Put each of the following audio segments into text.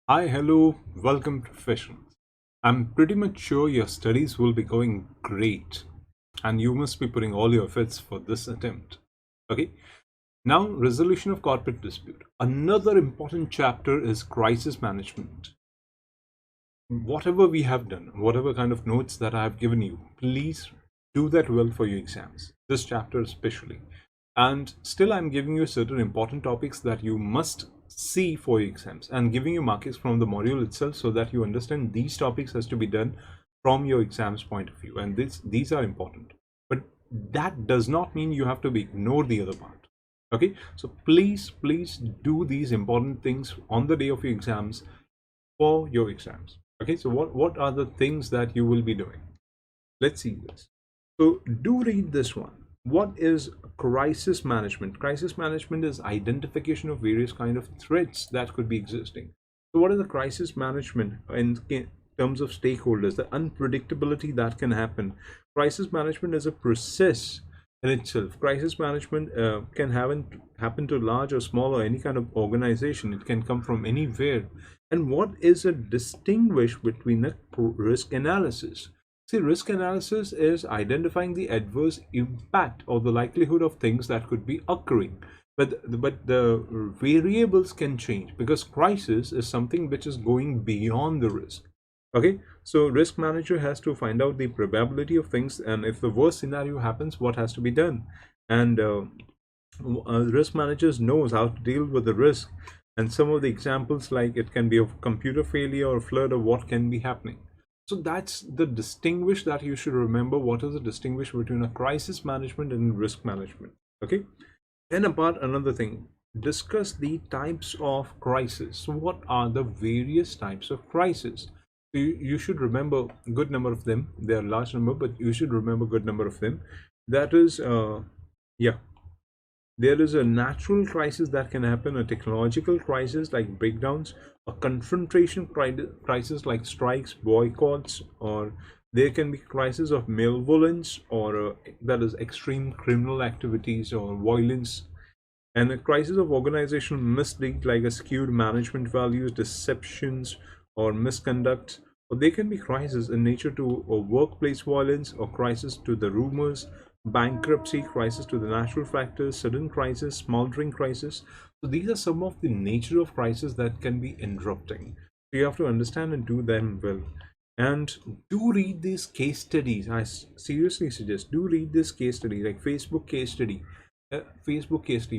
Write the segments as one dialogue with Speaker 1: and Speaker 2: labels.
Speaker 1: Hi, hello, welcome professionals. I'm pretty much sure your studies will be going great and you must be putting all your efforts for this attempt. Okay, now resolution of corporate dispute. Another important chapter is crisis management. Whatever we have done, whatever kind of notes that I have given you, please do that well for your exams, this chapter especially. And still, I'm giving you certain important topics that you must see for your exams and giving you marks from the module itself so that you understand these topics has to be done from your exams point of view. And these are important. But that does not mean you have to be ignore the other part. Okay, so please do these important things on the day of your exams for your exams. Okay, so what are the things that you will be doing? Let's see this. So do read this one. What is crisis management? Crisis management is identification of various kind of threats that could be existing. So what is the crisis management in terms of stakeholders, the unpredictability that can happen? Crisis management is a process in itself. Crisis management can happen to large or small or any kind of organization. It can come from anywhere. And what is a distinguish between a risk analysis? See, risk analysis is identifying the adverse impact or the likelihood of things that could be occurring. But the variables can change because crisis is something which is going beyond the risk. Okay, so risk manager has to find out the probability of things, and if the worst scenario happens, what has to be done. And risk managers knows how to deal with the risk. And some of the examples, like it can be of computer failure or flood or what can be happening. So that's the distinguish that you should remember. What is the distinguish between a crisis management and risk management? Okay. And apart another thing, discuss the types of crisis. So what are the various types of crisis? So you should remember a good number of them. There are large number, but you should remember a good number of them. That is, yeah, there is a natural crisis that can happen, a technological crisis like breakdowns, a confrontation crisis like strikes, boycotts, or there can be crisis of malevolence or that is extreme criminal activities or violence, and a crisis of organizational misdeed like a skewed management values, deceptions, or misconduct. Or they can be crisis in nature to workplace violence or crisis to the rumors, bankruptcy, crisis to the natural factors, sudden crisis, smoldering crisis. So these are some of the nature of crisis that can be interrupting. So you have to understand and do them well. And do read these case studies. I seriously suggest do read this case study, like Facebook case study.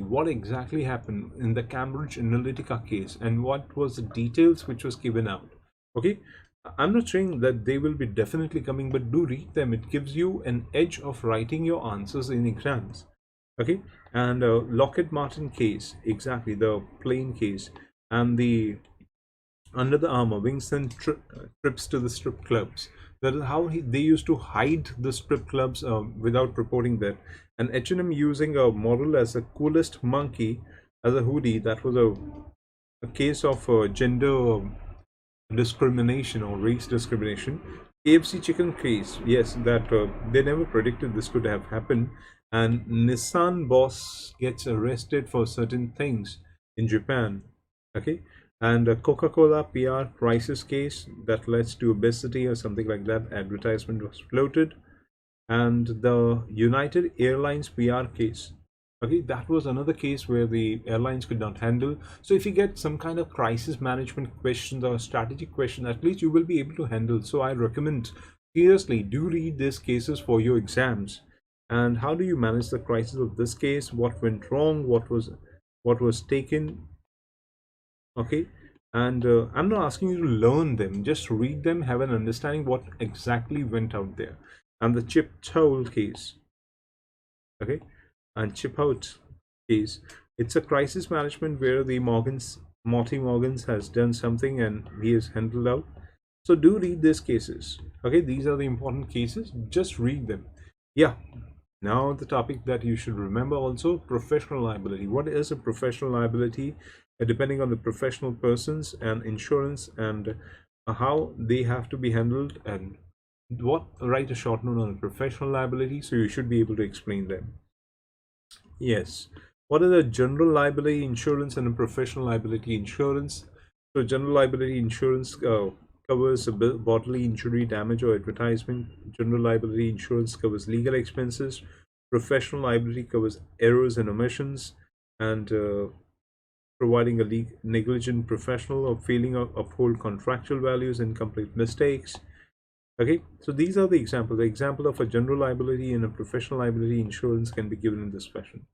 Speaker 1: What exactly happened in the Cambridge Analytica case, and what was the details which was given out? Okay, I'm not saying that they will be definitely coming, but do read them. It gives you an edge of writing your answers in exams. Okay, and Lockheed Martin case, exactly the plane case, and the Under the Armour wings and trips to the strip clubs. That is how they used to hide the strip clubs without reporting that. And H&M using a model as a coolest monkey as a hoodie. That was a case of gender discrimination or race discrimination. KFC chicken case, yes, that they never predicted this could have happened. And Nissan boss gets arrested for certain things in Japan. Okay, and a Coca-Cola PR crisis case that leads to obesity or something like that. Advertisement was floated, and the United Airlines PR case. Okay, that was another case where the airlines could not handle. So if you get some kind of crisis management questions or strategic question, at least you will be able to handle. So I recommend seriously do read these cases for your exams. And how do you manage the crisis of this case? What went wrong? What was taken? Okay, and I'm not asking you to learn them, just read them, have an understanding what exactly went out there. And the chip toll case, okay, and chip out case, it's a crisis management where the Mortys has done something and he is handled out. So do read these cases. Okay, these are the important cases, just read them. Yeah, now the topic that you should remember also, professional liability. What is a professional liability? Depending on the professional persons and insurance and how they have to be handled, and what write a short note on professional liability, so you should be able to explain them. Yes. What are the general liability insurance and a professional liability insurance? So general liability insurance covers bodily injury, damage, or advertisement. General liability insurance covers legal expenses. Professional liability covers errors and omissions, and providing a negligent professional or failing to uphold contractual values and complete mistakes. Okay, so these are the examples. The example of a general liability and a professional liability insurance can be given in this fashion.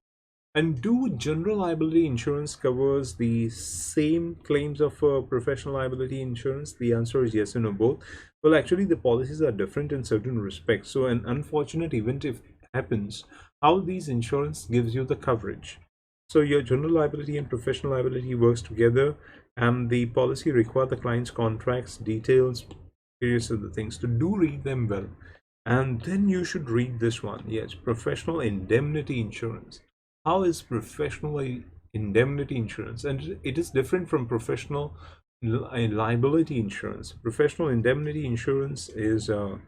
Speaker 1: And do general liability insurance covers the same claims of professional liability insurance? The answer is yes and no both. Well, actually, the policies are different in certain respects. So, an unfortunate event if happens, how these insurance gives you the coverage. So, your general liability and professional liability works together, and the policy require the client's contracts, details, various other things. To do read them well, and then you should read this one. Yes, professional indemnity insurance. How is professional indemnity insurance? And it is different from professional liability insurance. Professional indemnity insurance is a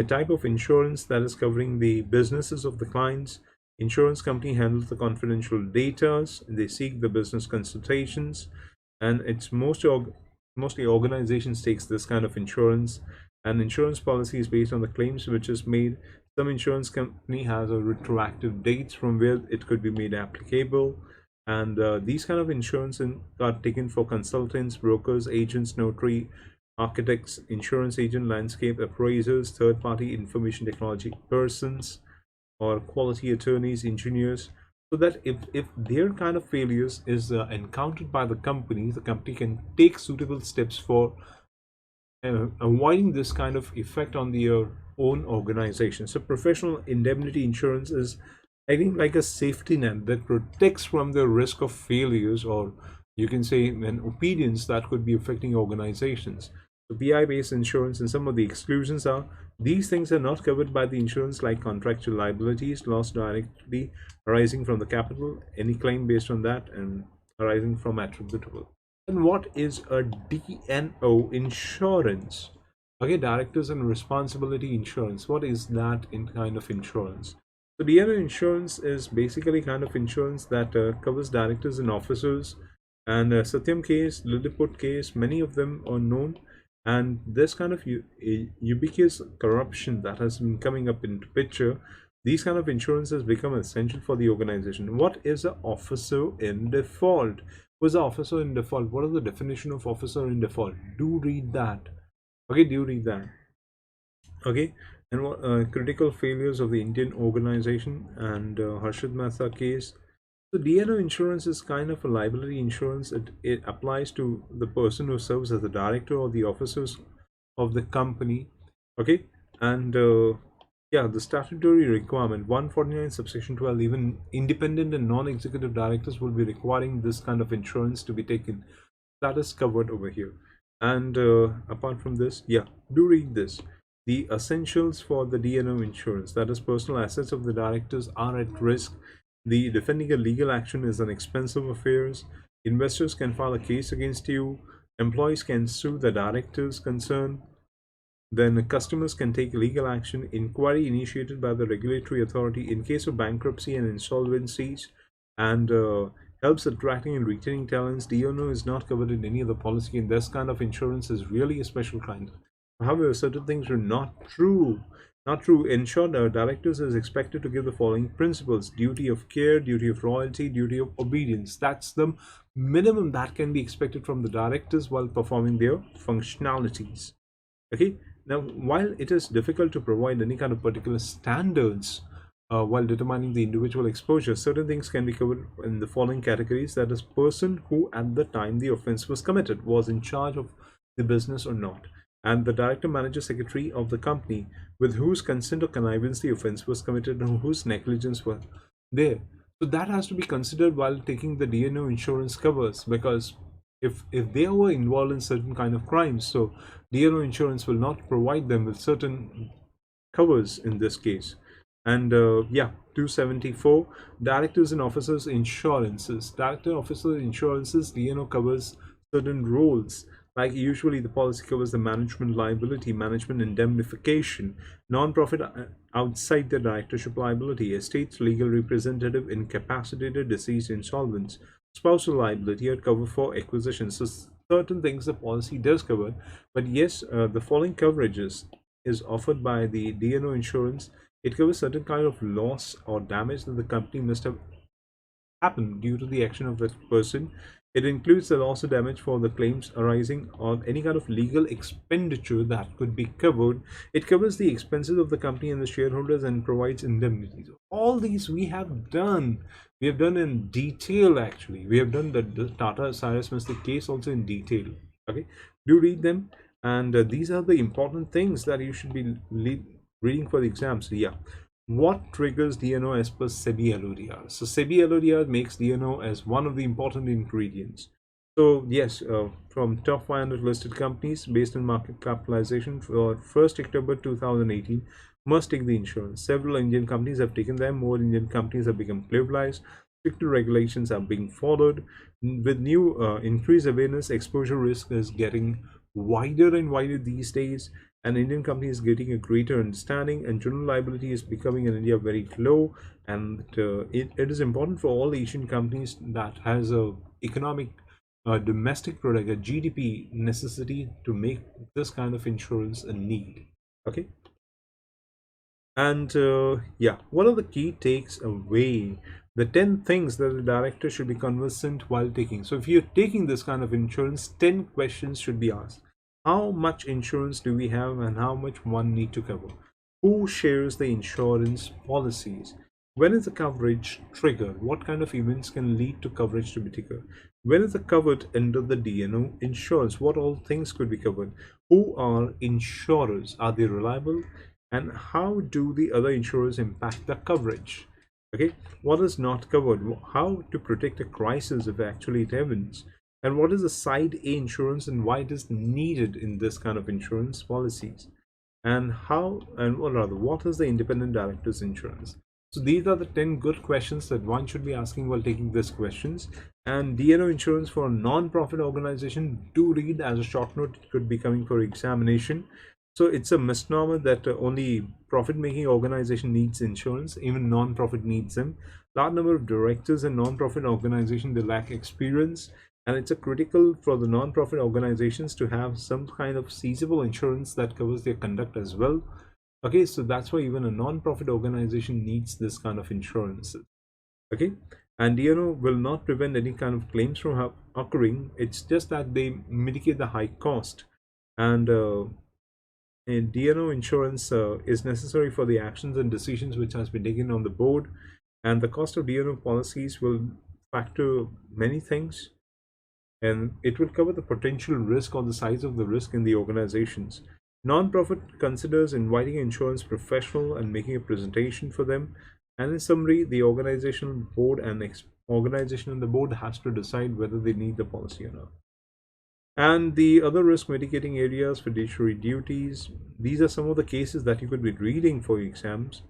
Speaker 1: type of insurance that is covering the businesses of the clients. Insurance company handles the confidential data. They seek the business consultations, and it's mostly organizations takes this kind of insurance. And insurance policy is based on the claims which is made. Some insurance company has a retroactive dates from where it could be made applicable, and these kind of insurance are taken for consultants, brokers, agents, notary, architects, insurance agent, landscape appraisers, third-party information technology persons, or quality attorneys, engineers, so that if their kind of failures is encountered by the company can take suitable steps for avoiding this kind of effect on your own organization. So professional indemnity insurance is, I think, like a safety net that protects from the risk of failures, or you can say an opinions that could be affecting organizations. So PI based insurance, and some of the exclusions are these things are not covered by the insurance, like contractual liabilities, loss directly arising from the capital, any claim based on that, and arising from attributable. And what is a DNO insurance? Okay, directors and responsibility insurance. What is that in kind of insurance? So DNO insurance is basically kind of insurance that covers directors and officers. And Satyam case, Lilliput case, many of them are known. And this kind of ubiquitous corruption that has been coming up into picture, these kind of insurances become essential for the organization. What is an officer in default? Was the officer in default? What is the definition of officer in default? Do read that. Okay, do read that. Okay, and what critical failures of the Indian organization, and Harshad Mehta case. So DNO insurance is kind of a liability insurance. It applies to the person who serves as the director or the officers of the company. Okay, and yeah, the statutory requirement 149 subsection 12, even independent and non-executive directors will be requiring this kind of insurance to be taken. That is covered over here. And apart from this, yeah, do read this. The essentials for the DNO insurance, that is, personal assets of the directors are at risk. The defending a legal action is an expensive affair. Investors can file a case against you. Employees can sue the directors concerned. Then customers can take legal action. Inquiry initiated by the regulatory authority in case of bankruptcy and insolvencies, and helps attracting and retaining talents. DNO is not covered in any other policy, and this kind of insurance is really a special kind. However, certain things are not true. Not true. In short, directors is expected to give the following principles: duty of care, duty of loyalty, duty of obedience. That's the minimum that can be expected from the directors while performing their functionalities. Okay, now while it is difficult to provide any kind of particular standards while determining the individual exposure, certain things can be covered in the following categories. That is, person who at the time the offense was committed was in charge of the business or not, and the director, manager, secretary of the company with whose consent or connivance the offense was committed and whose negligence was there. So that has to be considered while taking the DNO insurance covers, because if they were involved in certain kind of crimes, so DNO insurance will not provide them with certain covers in this case. And yeah, 274, directors and officers insurances. Director officer insurances, DNO covers certain roles, like usually the policy covers the management liability, management indemnification, non-profit outside the directorship liability, estates, legal representative, incapacitated, deceased, insolvents, spousal liability, or cover for acquisition. So certain things the policy does cover, but yes, the following coverages is offered by the DNO insurance. It covers certain kind of loss or damage that the company must have happen due to the action of that person. It includes the loss or damage for the claims arising on any kind of legal expenditure that could be covered. It covers the expenses of the company and the shareholders and provides indemnities. All these we have done. We have done in detail actually. We have done the Tata Cyrus Mistake case also in detail. Okay, do read them, and these are the important things that you should be reading for the exams. Yeah, what triggers DNO as per SEBI LODR? So SEBI LODR makes DNO as one of the important ingredients. So yes, from top 500 listed companies based on market capitalization for 1st October 2018 must take the insurance. Several Indian companies have taken them. More Indian companies have become globalized. Stricter regulations are being followed. With new increased awareness, exposure risk is getting wider and wider these days, and Indian company is getting a greater understanding, and general liability is becoming in India very low. And it is important for all Asian companies that has a economic domestic product, a GDP necessity, to make this kind of insurance a need. Okay, and yeah, what are the key takes away? The 10 things that the director should be conversant while taking. So, if you're taking this kind of insurance, 10 questions should be asked. How much insurance do we have and how much one need to cover? Who shares the insurance policies? When is the coverage triggered? What kind of events can lead to coverage to be triggered? When is the covered under the DNO insurance? What all things could be covered? Who are insurers? Are they reliable? And how do the other insurers impact the coverage? Okay, what is not covered? How to protect a crisis if actually it happens? And what is the side A insurance and why it is needed in this kind of insurance policies? And how and what is the independent director's insurance? So these are the 10 good questions that one should be asking while taking these questions. And DNO insurance for a non-profit organization, do read as a short note. It could be coming for examination. So it's a misnomer that only profit-making organization needs insurance. Even non-profit needs them. Large number of directors in non-profit organization, they lack experience, and it's a critical for the non-profit organizations to have some kind of feasible insurance that covers their conduct as well. Okay, so that's why even a non-profit organization needs this kind of insurance. Okay, and DNO will not prevent any kind of claims from occurring. It's just that they mitigate the high cost, and DNO insurance is necessary for the actions and decisions which has been taken on the board, and the cost of DNO policies will factor many things, and it will cover the potential risk or the size of the risk in the organizations. Non-profit considers inviting an insurance professional and making a presentation for them, and in summary, the organizational board and organization and the board has to decide whether they need the policy or not. And the other risk mitigating areas, fiduciary duties, these are some of the cases that you could be reading for your exams.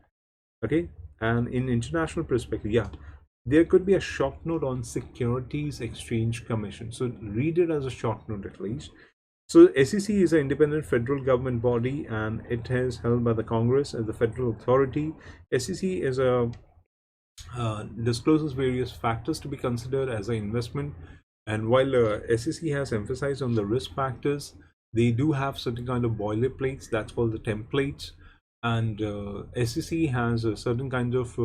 Speaker 1: Okay, and in international perspective, yeah, there could be a short note on Securities Exchange Commission. So read it as a short note at least. So SEC is an independent federal government body, and it is held by the Congress as the federal authority. SEC is a discloses various factors to be considered as an investment. And while SEC has emphasized on the risk factors, they do have certain kind of boilerplates that's called the templates. And SEC has certain kinds of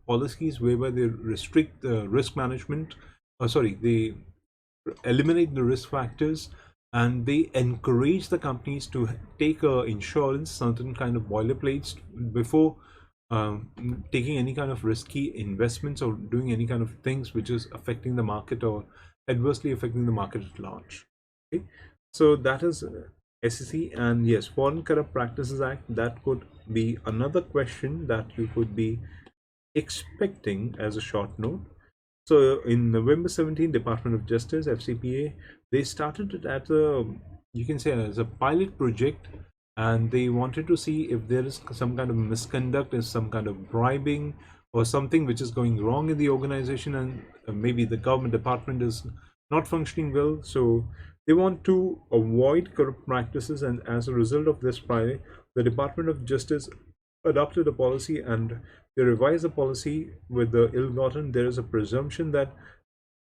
Speaker 1: policies whereby they restrict the risk management. Sorry, they eliminate the risk factors, and they encourage the companies to take insurance, certain kind of boilerplates before taking any kind of risky investments or doing any kind of things which is affecting the market or adversely affecting the market at large. Okay, so that is SEC. And yes, Foreign Corrupt Practices Act, that could be another question that you could be expecting as a short note. So in November 17, Department of Justice, FCPA, they started it at a, you can say, as a pilot project, and they wanted to see if there is some kind of misconduct, is some kind of bribing or something which is going wrong in the organization, and maybe the government department is not functioning well. So they want to avoid corrupt practices, and as a result of this pilot, the Department of Justice adopted a policy, and they revised the policy with the ill-gotten. There is a presumption that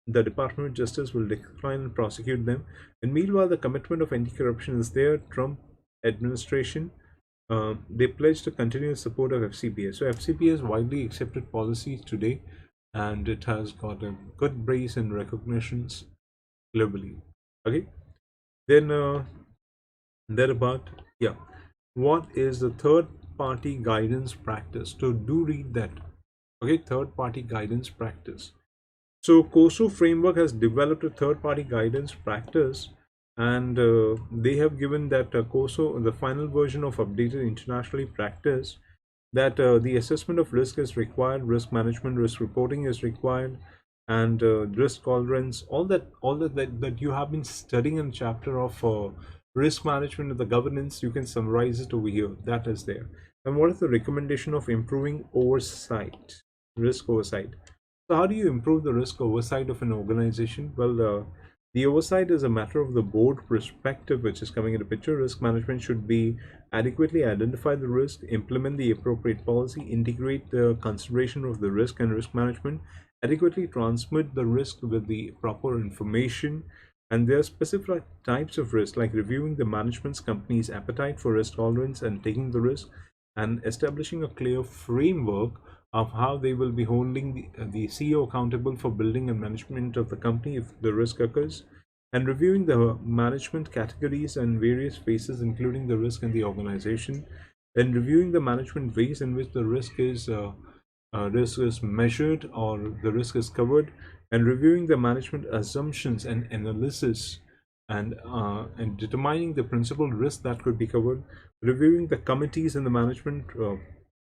Speaker 1: the Department of Justice will decline and prosecute them. And meanwhile, the commitment of anti-corruption is there. Trump administration, they pledge to continue support of FCPA. So FCPA is widely accepted policy today, and it has got a good brace and recognitions globally. Okay, then that about, yeah. What is the third party guidance practice? So do read that. Okay, third party guidance practice. So COSO framework has developed a third-party guidance practice, and they have given that COSO, the final version of updated internationally practice, that the assessment of risk is required, risk management, risk reporting is required, and risk tolerance, all that you have been studying in chapter of risk management and the governance, you can summarize it over here. That is there. And what is the recommendation of improving oversight, risk oversight? So how do you improve the risk oversight of an organization? Well, the oversight is a matter of the board perspective, which is coming into picture. Risk management should be adequately identify the risk, implement the appropriate policy, integrate the consideration of the risk and risk management, adequately transmit the risk with the proper information. And there are specific types of risk, like reviewing the management's company's appetite for risk tolerance and taking the risk, and establishing a clear framework of how they will be holding the CEO accountable for building and management of the company if the risk occurs, and reviewing the management categories and various phases, including the risk in the organization, and reviewing the management ways in which the risk is measured or the risk is covered, and reviewing the management assumptions and analysis, and determining the principal risk that could be covered, reviewing the committees and the management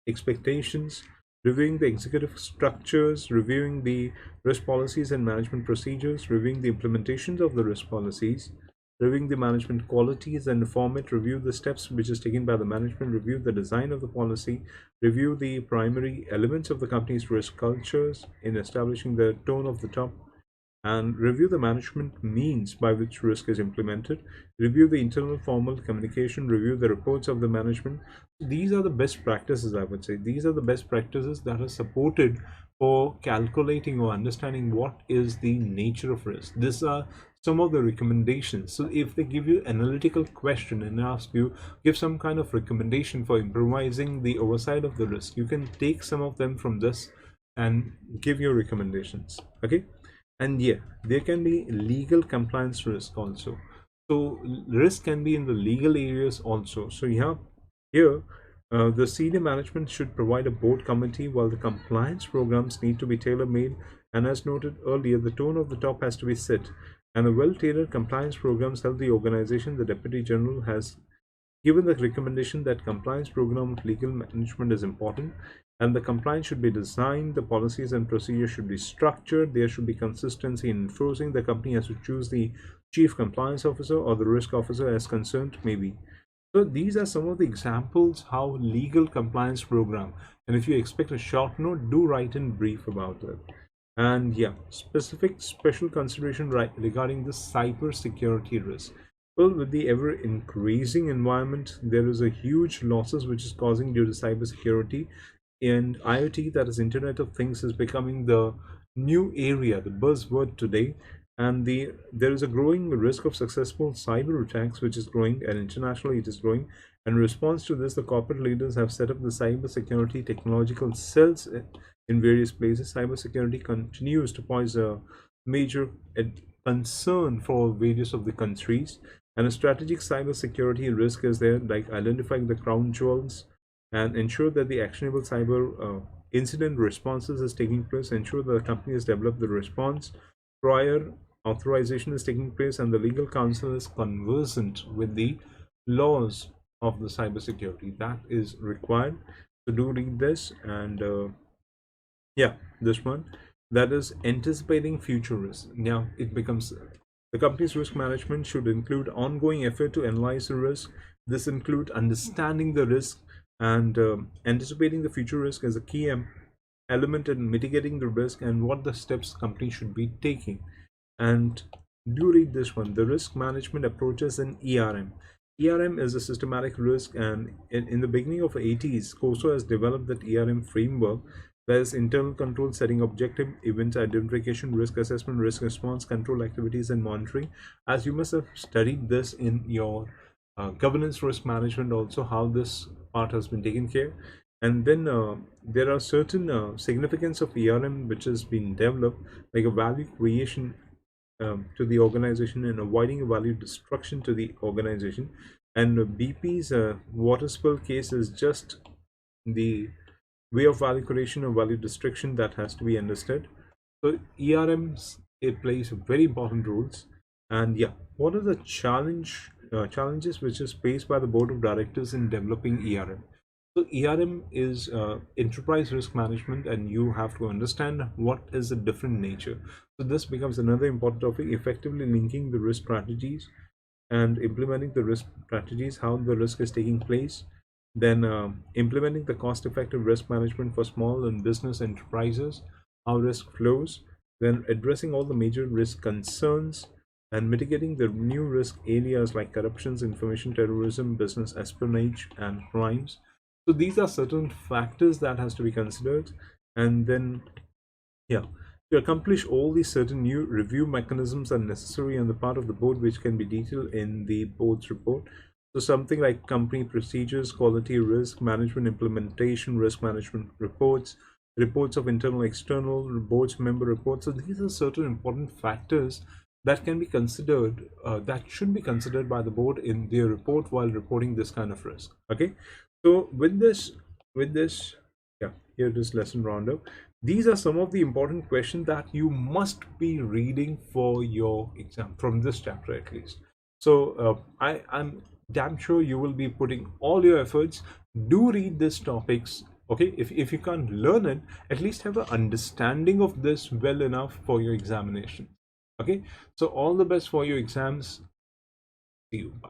Speaker 1: expectations, reviewing the executive structures, reviewing the risk policies and management procedures, reviewing the implementations of the risk policies, reviewing the management qualities and format, review the steps which is taken by the management, review the design of the policy, review the primary elements of the company's risk cultures in establishing the tone of the top, and review the management means by which risk is implemented, review the internal formal communication, review the reports of the management. These are the best practices, I would say. These are the best practices that are supported for calculating or understanding what is the nature of risk. These are some of the recommendations. So if they give you analytical question and ask you, give some kind of recommendation for improvising the oversight of the risk, you can take some of them from this and give your recommendations. Okay. And yeah, there can be legal compliance risk also. So risk can be in the legal areas also. So you have here, the senior management should provide a board committee, while the compliance programs need to be tailor-made. And as noted earlier, the tone of the top has to be set, and the well-tailored compliance programs help the organization. The deputy general has given the recommendation that compliance program of legal management is important, and the compliance should be designed, the policies and procedures should be structured, there should be consistency in enforcing. The company has to choose the chief compliance officer or the risk officer as concerned maybe. So these are some of the examples how legal compliance program, and if you expect a short note, do write in brief about it. And yeah, specific special consideration regarding the cyber security risk. Well, with the ever increasing environment, there is a huge losses which is causing due to cybersecurity, and IoT, that is Internet of Things, is becoming the new area, the buzzword today. And there is a growing risk of successful cyber attacks, which is growing, and internationally it is growing. And in response to this, the corporate leaders have set up the cybersecurity technological cells in various places. Cybersecurity continues to pose a major concern for various of the countries, and a strategic cybersecurity risk is there, like identifying the crown jewels and ensure that the actionable cyber incident responses is taking place, ensure that the company has developed the response, prior authorization is taking place, and the legal counsel is conversant with the laws of the cybersecurity. That is required. So do read this. And yeah, this one, that is anticipating future risks. Now it becomes, the company's risk management should include ongoing effort to analyze the risk. This include understanding the risk, and anticipating the future risk as a key element in mitigating the risk, and what the steps company should be taking. And do read this one, the risk management approaches in ERM. ERM is a systematic risk, and in the beginning of the 80s, COSO has developed that ERM framework, There's internal control, setting objective, event identification, risk assessment, risk response, control activities, and monitoring. As you must have studied this in your governance risk management, also how this part has been taken care. And then there are certain significance of ERM which has been developed, like a value creation to the organization and avoiding a value destruction to the organization. And BP's water spill case is just the way of value creation or value destruction that has to be understood. So ERMs, it plays very important roles. And yeah, what are the challenges which is faced by the board of directors in developing ERM? So ERM is enterprise risk management, and you have to understand what is the different nature. So this becomes another important topic: effectively linking the risk strategies and implementing the risk strategies, how the risk is taking place. Then implementing the cost-effective risk management for small and business enterprises, how risk flows. Then addressing all the major risk concerns and mitigating the new risk areas like corruptions, information terrorism, business espionage, and crimes. So these are certain factors that has to be considered. And then yeah, to accomplish all these, certain new review mechanisms are necessary on the part of the board, which can be detailed in the board's report. So something like company procedures, quality risk management implementation, risk management reports, reports of internal, external, board's member reports. So these are certain important factors that can be considered, that should be considered by the board in their report while reporting this kind of risk. Okay, so with this, yeah, here it is lesson roundup. These are some of the important questions that you must be reading for your exam from this chapter at least. So I'm damn sure you will be putting all your efforts. Do read these topics. Okay, if you can't learn it, at least have an understanding of this well enough for your examination. Okay, so all the best for your exams. See you. Bye.